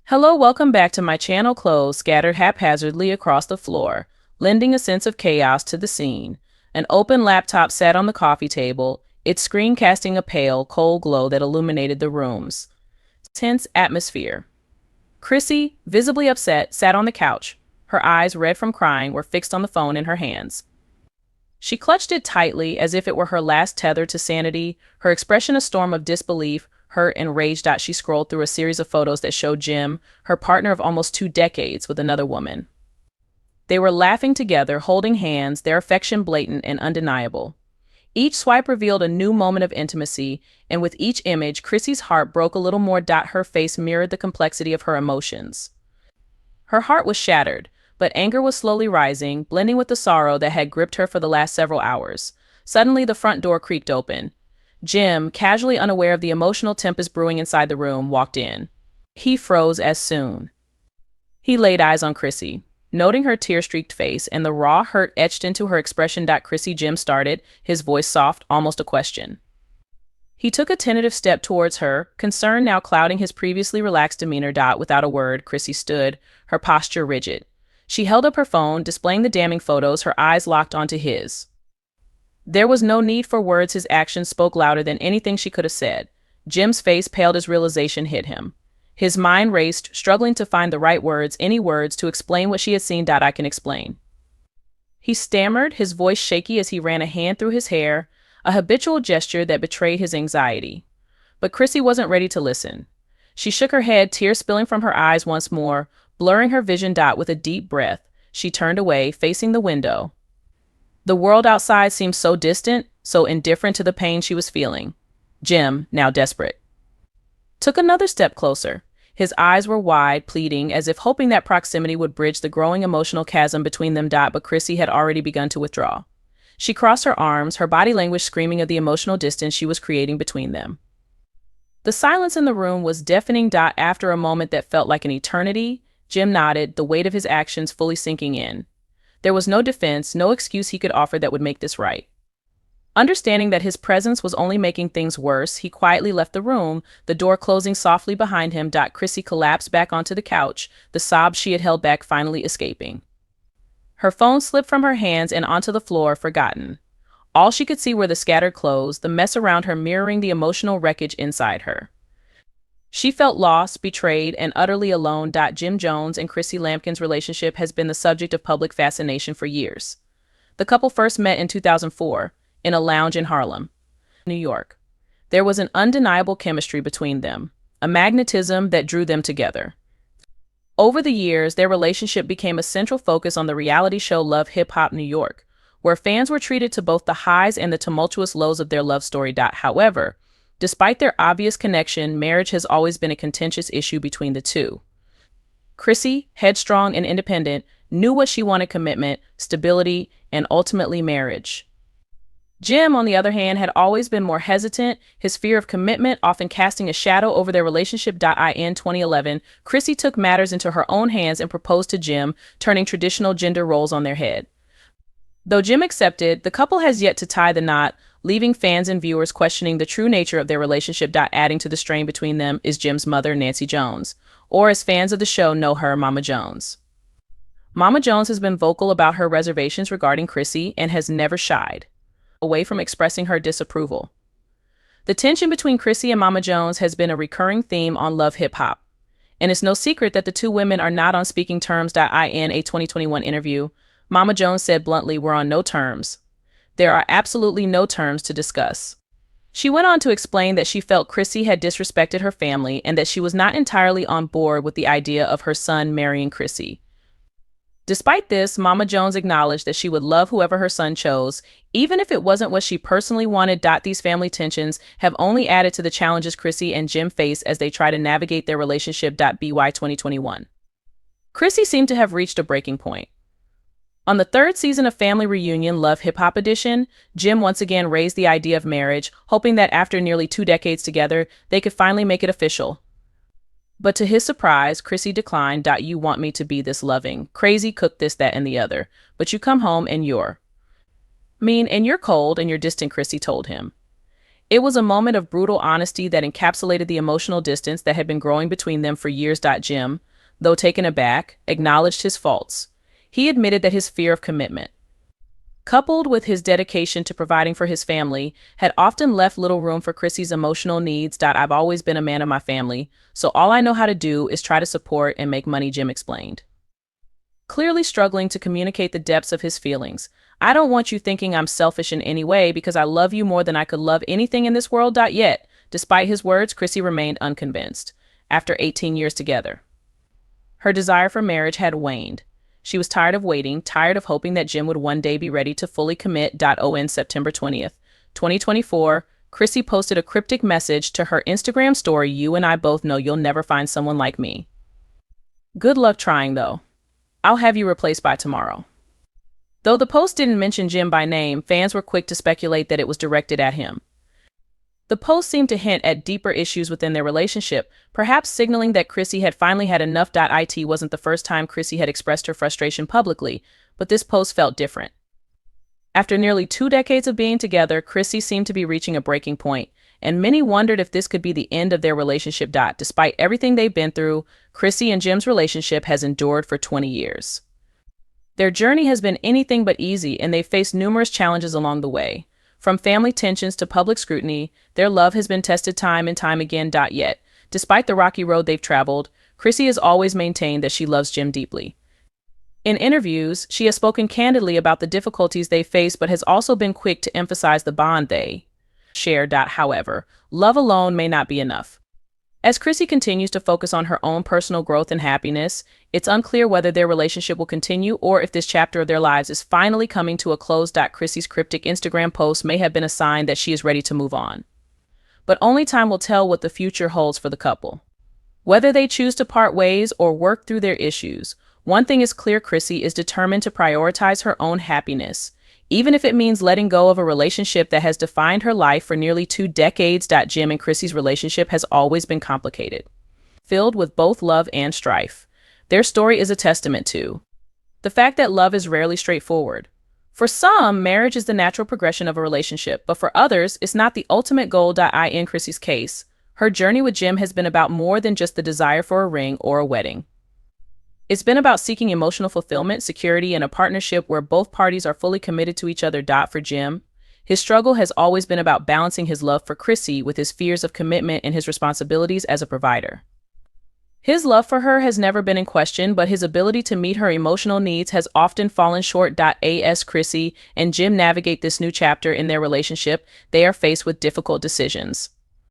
Hello, welcome back to my channel. Clothes scattered haphazardly across the floor, lending a sense of chaos to the scene. An open laptop sat on the coffee table, its screen casting a pale, cold glow that illuminated the room's tense atmosphere. Chrissy, visibly upset, sat on the couch. Her eyes, red from crying, were fixed on the phone in her hands. She clutched it tightly as if it were her last tether to sanity, her expression a storm of disbelief, hurt and rage.She scrolled through a series of photos that showed Jim, her partner of almost 2 decades, with another woman. They were laughing together, holding hands, their affection blatant and undeniable. Each swipe revealed a new moment of intimacy, and with each image, Chrissy's heart broke a little more. Her face mirrored the complexity of her emotions. Her heart was shattered, but anger was slowly rising, blending with the sorrow that had gripped her for the last several hours. Suddenly, the front door creaked open. Jim, casually unaware of the emotional tempest brewing inside the room, walked in. He froze as soon. He laid eyes on Chrissy. Noting her tear-streaked face and the raw hurt etched into her expression. Chrissy, Jim started, his voice soft, almost a question. He took a tentative step towards her, concern now clouding his previously relaxed demeanor. Without a word, Chrissy stood, her posture rigid. She held up her phone, displaying the damning photos, her eyes locked onto his. There was no need for words, his actions spoke louder than anything she could have said. Jim's face paled as realization hit him. His mind raced, struggling to find the right words, any words, to explain what she had seen. I can explain. He stammered, his voice shaky as he ran a hand through his hair, a habitual gesture that betrayed his anxiety. But Chrissy wasn't ready to listen. She shook her head, tears spilling from her eyes once more, blurring her vision. With a deep breath, she turned away, facing the window. The world outside seemed so distant, so indifferent to the pain she was feeling. Jim, now desperate, took another step closer. His eyes were wide, pleading, as if hoping that proximity would bridge the growing emotional chasm between them. But Chrissy had already begun to withdraw. She crossed her arms, her body language screaming of the emotional distance she was creating between them. The silence in the room was deafening. After a moment that felt like an eternity, Jim nodded, the weight of his actions fully sinking in. There was no defense, no excuse he could offer that would make this right. Understanding that his presence was only making things worse, he quietly left the room, the door closing softly behind him. Chrissy collapsed back onto the couch, the sobs she had held back finally escaping. Her phone slipped from her hands and onto the floor, forgotten. All she could see were the scattered clothes, the mess around her mirroring the emotional wreckage inside her. She felt lost, betrayed, and utterly alone. Jim Jones and Chrissy Lampkin's relationship has been the subject of public fascination for years. The couple first met in 2004, in a lounge in Harlem, New York. There was an undeniable chemistry between them, a magnetism that drew them together. Over the years, their relationship became a central focus on the reality show Love Hip Hop New York, where fans were treated to both the highs and the tumultuous lows of their love story. However, despite their obvious connection, marriage has always been a contentious issue between the two. Chrissy, headstrong and independent, knew what she wanted: commitment, stability, and ultimately marriage. Jim, on the other hand, had always been more hesitant, his fear of commitment often casting a shadow over their relationship. In 2011, Chrissy took matters into her own hands and proposed to Jim, turning traditional gender roles on their head. Though Jim accepted, the couple has yet to tie the knot, leaving fans and viewers questioning the true nature of their relationship. Adding to the strain between them is Jim's mother, Nancy Jones, or as fans of the show know her, Mama Jones. Mama Jones has been vocal about her reservations regarding Chrissy and has never shied away from expressing her disapproval. The tension between Chrissy and Mama Jones has been a recurring theme on Love Hip Hop, and it's no secret that the two women are not on speaking terms. In a 2021 interview, Mama Jones said bluntly, "We're on no terms. There are absolutely no terms to discuss." She went on to explain that she felt Chrissy had disrespected her family and that she was not entirely on board with the idea of her son marrying Chrissy. Despite this, Mama Jones acknowledged that she would love whoever her son chose, even if it wasn't what she personally wanted. These family tensions have only added to the challenges Chrissy and Jim face as they try to navigate their relationship. By 2021, Chrissy seemed to have reached a breaking point. On the third season of Family Reunion Love Hip Hop Edition, Jim once again raised the idea of marriage, hoping that after nearly 2 decades together, they could finally make it official. But to his surprise, Chrissy declined. "You want me to be this loving, crazy, cook this, that, and the other, but you come home and you're mean and you're cold and you're distant," Chrissy told him. It was a moment of brutal honesty that encapsulated the emotional distance that had been growing between them for years. Jim, though taken aback, acknowledged his faults. He admitted that his fear of commitment, coupled with his dedication to providing for his family, had often left little room for Chrissy's emotional needs. I've always been a man of my family, so all I know how to do is try to support and make money, Jim explained. Clearly struggling to communicate the depths of his feelings. I don't want you thinking I'm selfish in any way because I love you more than I could love anything in this world. Yet, despite his words, Chrissy remained unconvinced. After 18 years together, her desire for marriage had waned. She was tired of waiting, tired of hoping that Jim would one day be ready to fully commit. On September 20th, 2024, Chrissy posted a cryptic message to her Instagram story. You and I both know you'll never find someone like me. Good luck trying, though. I'll have you replaced by tomorrow. Though the post didn't mention Jim by name, fans were quick to speculate that it was directed at him. The post seemed to hint at deeper issues within their relationship, perhaps signaling that Chrissy had finally had enough. It wasn't the first time Chrissy had expressed her frustration publicly, but this post felt different. After nearly 2 decades of being together, Chrissy seemed to be reaching a breaking point, and many wondered if this could be the end of their relationship. Despite everything they've been through, Chrissy and Jim's relationship has endured for 20 years. Their journey has been anything but easy, and they've faced numerous challenges along the way. From family tensions to public scrutiny, their love has been tested time and time again. Yet, despite the rocky road they've traveled, Chrissy has always maintained that she loves Jim deeply. In interviews, she has spoken candidly about the difficulties they face, but has also been quick to emphasize the bond they share. However, love alone may not be enough. As Chrissy continues to focus on her own personal growth and happiness, it's unclear whether their relationship will continue or if this chapter of their lives is finally coming to a close. Chrissy's cryptic Instagram post may have been a sign that she is ready to move on. But only time will tell what the future holds for the couple. Whether they choose to part ways or work through their issues, one thing is clear: Chrissy is determined to prioritize her own happiness, even if it means letting go of a relationship that has defined her life for nearly 2 decades. Jim and Chrissy's relationship has always been complicated, filled with both love and strife. Their story is a testament to the fact that love is rarely straightforward. For some, marriage is the natural progression of a relationship, but for others, it's not the ultimate goal. In Chrissy's case, her journey with Jim has been about more than just the desire for a ring or a wedding. It's been about seeking emotional fulfillment, security, and a partnership where both parties are fully committed to each other. For Jim, his struggle has always been about balancing his love for Chrissy with his fears of commitment and his responsibilities as a provider. His love for her has never been in question, but his ability to meet her emotional needs has often fallen short. As Chrissy and Jim navigate this new chapter in their relationship, they are faced with difficult decisions.